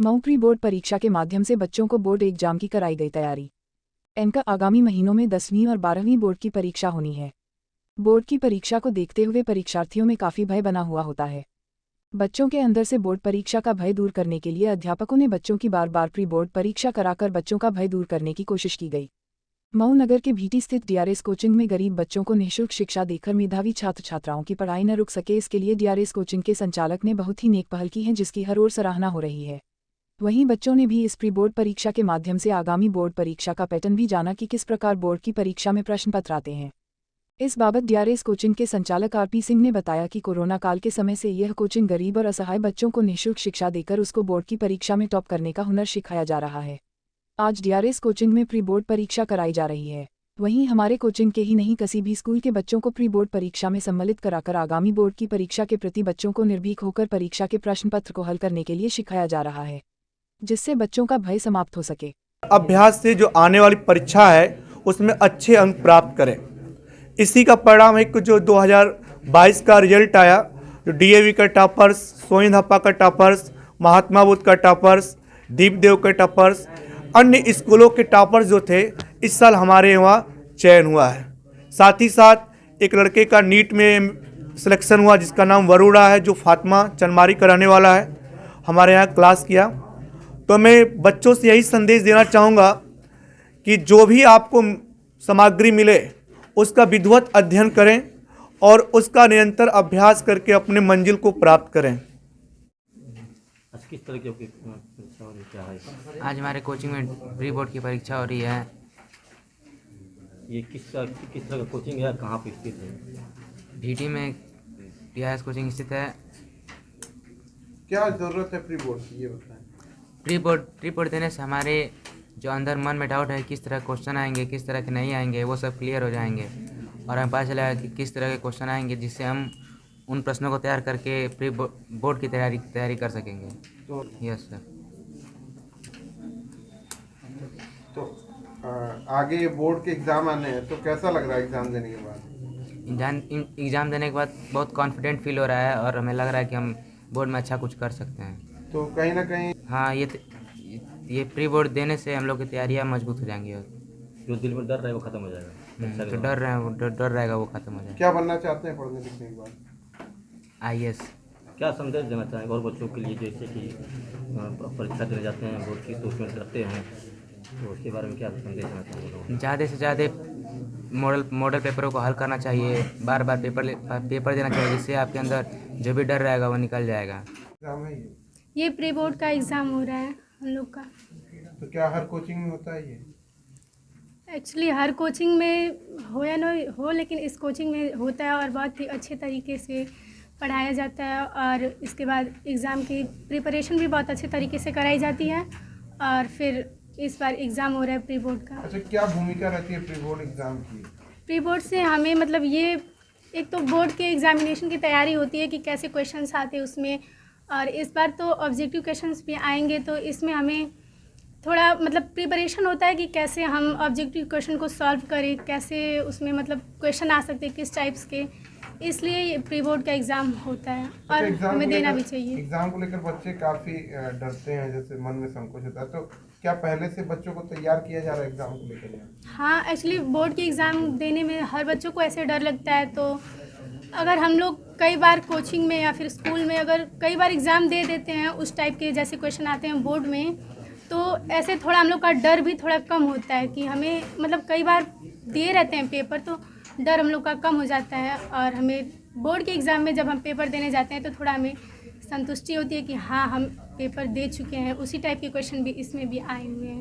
Mau pre board परीक्षा के माध्यम से बच्चों को बोर्ड एग्जाम की कराई गई तैयारी। इनका आगामी महीनों में 10वीं और 12वीं बोर्ड की परीक्षा होनी है। बोर्ड की परीक्षा को देखते हुए परीक्षार्थियों में काफ़ी भय बना हुआ होता है। बच्चों के अंदर से बोर्ड परीक्षा का भय दूर करने के लिए अध्यापकों ने बच्चों की बार बार प्री बोर्ड परीक्षा कराकर बच्चों का भय दूर करने की कोशिश की गई। मऊ नगर के भीटी स्थित डीआरएस कोचिंग में गरीब बच्चों को निःशुल्क शिक्षा देकर मेधावी छात्र छात्राओं की पढ़ाई न रुक सके, इसके लिए डीआरएस कोचिंग के संचालक ने बहुत ही नेक पहल की है, जिसकी हर ओर सराहना हो रही है। वहीं बच्चों ने भी इस प्री बोर्ड परीक्षा के माध्यम से आगामी बोर्ड परीक्षा का पैटर्न भी जाना कि किस प्रकार बोर्ड की परीक्षा में प्रश्न पत्र आते हैं। इस बाबत डीआरएस कोचिंग के संचालक आरपी सिंह ने बताया कि कोरोना काल के समय से यह कोचिंग गरीब और असहाय बच्चों को निःशुल्क शिक्षा देकर उसको बोर्ड की परीक्षा में टॉप करने का हुनर सिखाया जा रहा है। आज डीआरएस कोचिंग में प्री बोर्ड परीक्षा कराई जा रही है। वहीं हमारे कोचिंग के ही नहीं, किसी भी स्कूल के बच्चों को प्री बोर्ड परीक्षा में सम्मिलित कराकर आगामी बोर्ड की परीक्षा के प्रति बच्चों को निर्भीक होकर परीक्षा के प्रश्न पत्र को हल करने के लिए सिखाया जा रहा है, जिससे बच्चों का भय समाप्त हो सके। अभ्यास से जो आने वाली परीक्षा है उसमें अच्छे अंक प्राप्त करें। इसी का परिणाम है कि जो 2022 का रिजल्ट आया, जो डीएवी का टॉपर्स, सोइन हप्पा का टॉपर्स, महात्मा बुद्ध का टॉपर्स, दीपदेव के टॉपर्स, अन्य स्कूलों के टॉपर्स जो थे, इस साल हमारे यहाँ चयन हुआ है। साथ ही साथ एक लड़के का नीट में सिलेक्शन हुआ जिसका नाम वरुणा है, जो फातिमा चनमारी का रहने वाला है, हमारे यहाँ क्लास किया। तो मैं बच्चों से यही संदेश देना चाहूँगा कि जो भी आपको सामग्री मिले उसका विधिवत अध्ययन करें और उसका निरंतर अभ्यास करके अपने मंजिल को प्राप्त करें। आज किस तरह की परीक्षा हो रही है, क्या है? आज हमारे कोचिंग में प्री बोर्ड की परीक्षा हो रही है। ये किस तरह का कोचिंग है, कहाँ पे स्थित है? भीटी में डीआरएस कोचिंग स्थित है। क्या ज़रूरत है प्री बोर्ड की, ये बताएं। प्री बोर्ड देने से हमारे जो अंदर मन में डाउट है, किस तरह क्वेश्चन आएंगे, किस तरह के नहीं आएंगे, वो सब क्लियर हो जाएंगे और हमें पता चलेगा कि किस तरह के क्वेश्चन आएंगे, जिससे हम उन प्रश्नों को तैयार करके प्री बोर्ड की तैयारी कर सकेंगे। तो यस सर। तो आगे बोर्ड के एग्ज़ाम आने हैं, तो कैसा लग रहा है एग्ज़ाम देने के बाद? एग्ज़ाम देने के बाद बहुत कॉन्फिडेंट फील हो रहा है और हमें लग रहा है कि हम बोर्ड में अच्छा कुछ कर सकते हैं। तो कहीं ना कहीं हाँ, ये प्री बोर्ड देने से हम लोग की तैयारियाँ मजबूत हो जाएंगी और जो दिल में डर रहे वो खत्म हो जाएगा। तो डर रहेगा वो खत्म हो जाएगा। क्या बनना चाहते हैं पढ़ने लिखने के बाद? आईएएस। क्या संदेश देना चाहेंगे और बच्चों के लिए जैसे कि परीक्षा देने जाते हैं बोर्ड की, तो उसमें डरते हैं, तो उसके बारे में क्या संदेश देना चाहेंगे? ज़्यादा से ज़्यादा मॉडल पेपरों को हल करना चाहिए, बार बार पेपर देना चाहिए, जिससे आपके अंदर जो भी डर रहेगा वो निकल जाएगा। एग्ज़ाम है ये प्री बोर्ड का एग्ज़ाम हो रहा है हम लोग का। तो क्या हर कोचिंग में होता है ये? एक्चुअली हर कोचिंग में हो या ना हो, लेकिन इस कोचिंग में होता है और बहुत ही अच्छे तरीके से पढ़ाया जाता है और इसके बाद एग्ज़ाम की प्रिपरेशन भी बहुत अच्छे तरीके से कराई जाती है और फिर इस बार एग्ज़ाम हो रहा है प्री बोर्ड का। अच्छा, क्या भूमिका रहती है प्री बोर्ड एग्ज़ाम की? प्री बोर्ड से हमें मतलब ये एक तो बोर्ड के एग्ज़ामिनेशन की तैयारी होती है कि कैसे क्वेश्चंस आते हैं उसमें, और इस बार तो ऑब्जेक्टिव क्वेश्चंस भी आएंगे, तो इसमें हमें थोड़ा मतलब प्रिपरेशन होता है कि कैसे हम ऑब्जेक्टिव क्वेश्चन को सॉल्व करें, कैसे उसमें मतलब क्वेश्चन आ सकते हैं किस टाइप्स के, इसलिए ये प्री बोर्ड का एग्ज़ाम होता है और हमें देना भी चाहिए। एग्ज़ाम को लेकर बच्चे काफ़ी डरते हैं, जैसे मन में संकोच होता है, तो क्या पहले से बच्चों को तैयार किया जा रहा है एग्ज़ाम को लेकर? हाँ, एक्चुअली बोर्ड के एग्ज़ाम देने में हर बच्चों को ऐसे डर लगता है, तो अगर हम लोग कई बार कोचिंग में या फिर स्कूल में अगर कई बार एग्ज़ाम दे देते हैं उस टाइप के जैसे क्वेश्चन आते हैं बोर्ड में, तो ऐसे थोड़ा हम लोग का डर भी थोड़ा कम होता है कि हमें मतलब कई बार दिए रहते हैं पेपर, तो डर हम लोग का कम हो जाता है और हमें बोर्ड के एग्ज़ाम में जब हम पेपर देने जाते हैं तो थोड़ा हमें संतुष्टि होती है कि हाँ, हम पेपर दे चुके हैं। उसी टाइप के क्वेश्चन भी इसमें भी आए हुए हैं।